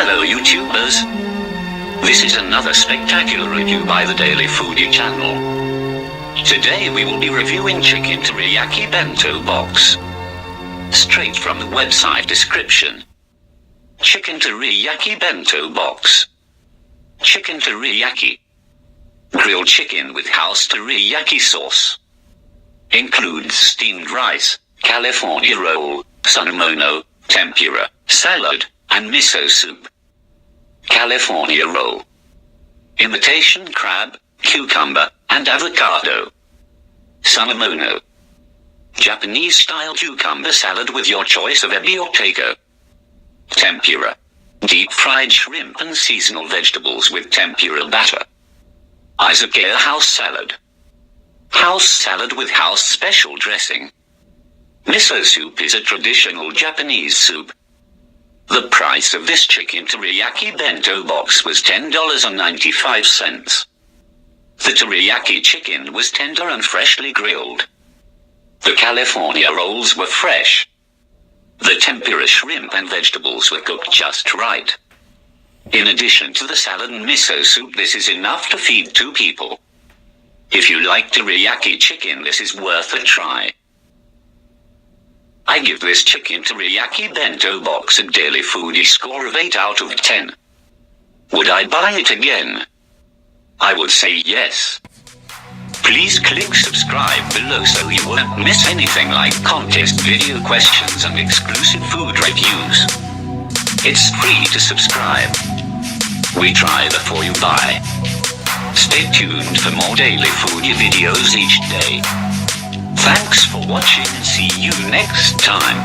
Hello YouTubers! This is another spectacular review by the Daily Foodie channel. Today we will be reviewing Chicken Teriyaki Bento Box. Straight from the website description. Chicken Teriyaki Bento Box. Chicken Teriyaki. Grilled chicken with house teriyaki sauce. Includes steamed rice, California roll, sunamono, tempura, salad, and miso soup. California roll. Imitation crab, cucumber, and avocado. Sunamono. Japanese-style cucumber salad with your choice of ebi or taco. Tempura. Deep-fried shrimp and seasonal vegetables with tempura batter. Izakaya house salad. House salad with house special dressing. Miso soup is a traditional Japanese soup. The price of this chicken teriyaki bento box was $10.95. The teriyaki chicken was tender and freshly grilled. The California rolls were fresh. The tempura shrimp and vegetables were cooked just right. In addition to the salad and miso soup, this is enough to feed 2 people. If you like teriyaki chicken, this is worth a try. I give this chicken teriyaki bento box a Daily Foodie score of 8 out of 10. Would I buy it again? I would say yes. Please click subscribe below so you won't miss anything like contest video questions and exclusive food reviews. It's free to subscribe. We try before you buy. Stay tuned for more Daily Foodie videos each day. Thanks for watching and see you next time.